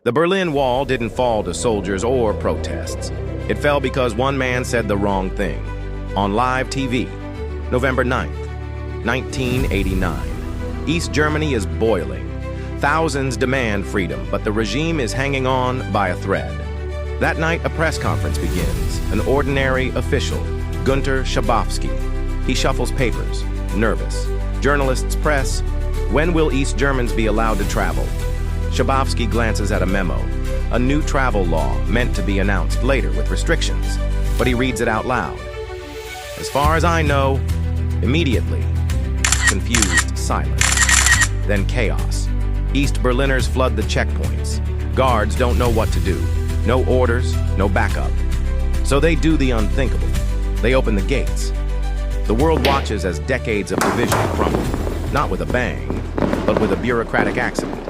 The Berlin Wall didn't fall to soldiers or protests. It fell because one man said the wrong thing. On live TV, November 9th, 1989. East Germany is boiling. Thousands demand freedom, but the regime is hanging on by a thread. That night, a press conference begins. An ordinary official, Günter Schabowski. He shuffles papers, nervous. Journalists press, when will East Germans be allowed to travel? Schabowski glances at a memo, a new travel law meant to be announced later with restrictions, but he reads it out loud. As far as I know, immediately, confused silence, then chaos. East Berliners flood the checkpoints. Guards don't know what to do. No orders, no backup. So they do the unthinkable. They open the gates. The world watches as decades of division crumble, not with a bang, but with a bureaucratic accident.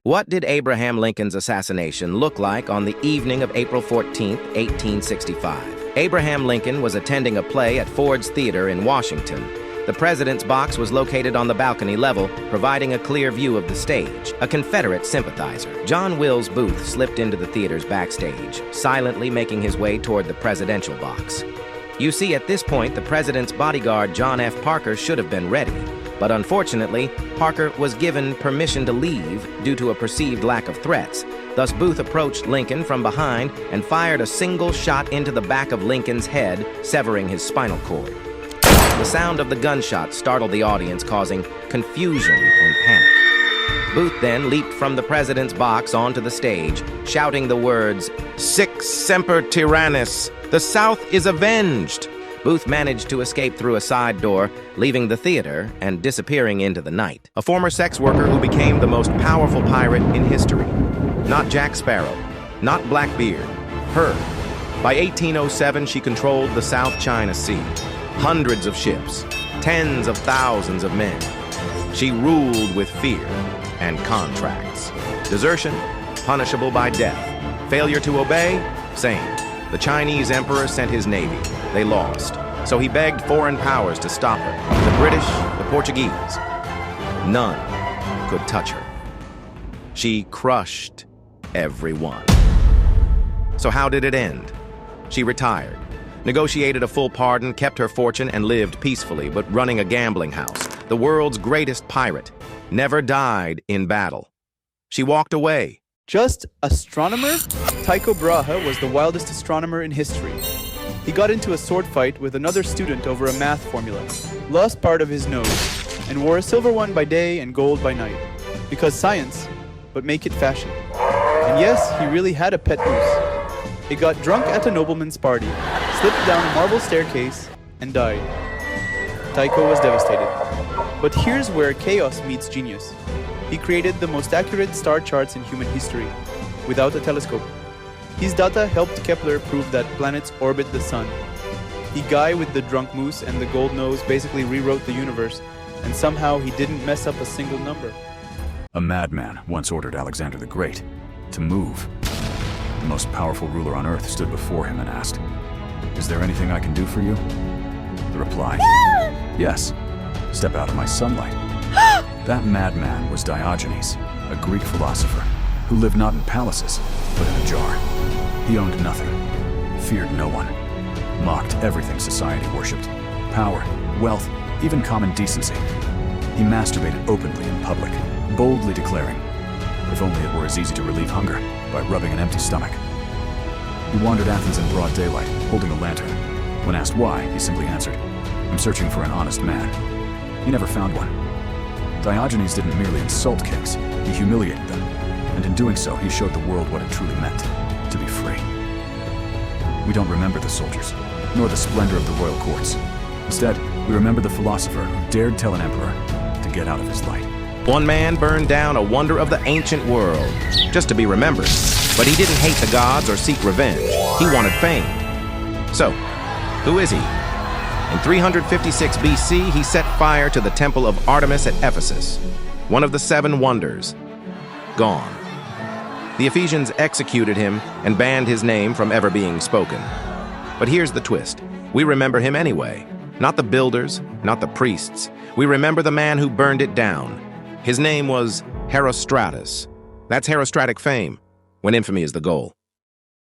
What did Abraham Lincoln's assassination look like on the evening of April 14, 1865? Abraham Lincoln was attending a play at Ford's Theater in Washington. The president's box was located on the balcony level, providing a clear view of the stage. A Confederate sympathizer, John Wills Booth, slipped into the theater's backstage, silently making his way toward the presidential box. You see, at this point, the president's bodyguard, John F. Parker, should have been ready. But unfortunately, Parker was given permission to leave due to a perceived lack of threats. Thus, Booth approached Lincoln from behind and fired a single shot into the back of Lincoln's head, severing his spinal cord. The sound of the gunshot startled the audience, causing confusion and panic. Booth then leaped from the president's box onto the stage, shouting the words, "Sic semper tyrannis! The South is avenged!" Booth managed to escape through a side door, leaving the theater and disappearing into the night. A former sex worker who became the most powerful pirate in history. Not Jack Sparrow, not Blackbeard, her. By 1807, she controlled the South China Sea. Hundreds of ships, tens of thousands of men. She ruled with fear and contracts. Desertion, punishable by death. Failure to obey, same. The Chinese emperor sent his navy. They lost. So he begged foreign powers to stop her. The British, the Portuguese. None could touch her. She crushed everyone. So how did it end? She retired, negotiated a full pardon, kept her fortune, and lived peacefully, but running a gambling house. The world's greatest pirate never died in battle. She walked away. Just astronomer? Tycho Brahe was the wildest astronomer in history. He got into a sword fight with another student over a math formula, lost part of his nose, and wore a silver one by day and gold by night. Because science, but make it fashion. And yes, he really had a pet moose. He got drunk at a nobleman's party, slipped down a marble staircase, and died. Tycho was devastated. But here's where chaos meets genius. He created the most accurate star charts in human history, without a telescope. His data helped Kepler prove that planets orbit the sun. The guy with the drunk moose and the gold nose basically rewrote the universe, and somehow he didn't mess up a single number. A madman once ordered Alexander the Great to move. The most powerful ruler on Earth stood before him and asked, "Is there anything I can do for you?" The reply, "Yes, step out of my sunlight." That madman was Diogenes, a Greek philosopher who lived not in palaces, but in a jar. He owned nothing, feared no one, mocked everything society worshipped, power, wealth, even common decency. He masturbated openly in public, boldly declaring, if only it were as easy to relieve hunger by rubbing an empty stomach. He wandered Athens in broad daylight, holding a lantern. When asked why, he simply answered, "I'm searching for an honest man." He never found one. Diogenes didn't merely insult kings, he humiliated them, and in doing so, he showed the world what it truly meant, to be free. We don't remember the soldiers, nor the splendor of the royal courts. Instead, we remember the philosopher who dared tell an emperor to get out of his light. One man burned down a wonder of the ancient world, just to be remembered. But he didn't hate the gods or seek revenge. He wanted fame. So, who is he? In 356 BC, he set fire to the temple of Artemis at Ephesus, one of the seven wonders. Gone. The Ephesians executed him and banned his name from ever being spoken. But here's the twist. We remember him anyway. Not the builders, not the priests. We remember the man who burned it down. His name was Herodotus. That's herostratic fame, when infamy is the goal.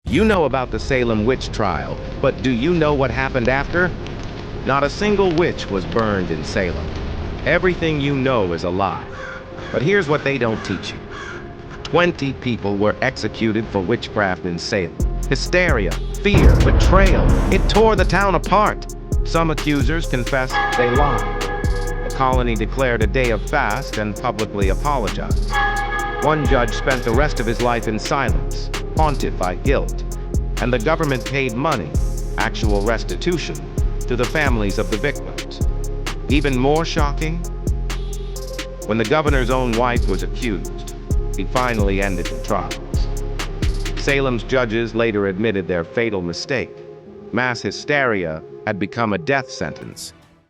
You know about the Salem witch trial, but do you know what happened after? Not a single witch was burned in Salem. Everything you know is a lie. But here's what they don't teach you. 20 people were executed for witchcraft in Salem. Hysteria, fear, betrayal. It tore the town apart. Some accusers confessed they lied. The colony declared a day of fast and publicly apologized. One judge spent the rest of his life in silence, haunted by guilt. And the government paid money, actual restitution, to the families of the victims. Even more shocking, when the governor's own wife was accused, he finally ended the trials. Salem's judges later admitted their fatal mistake. Mass hysteria had become a death sentence.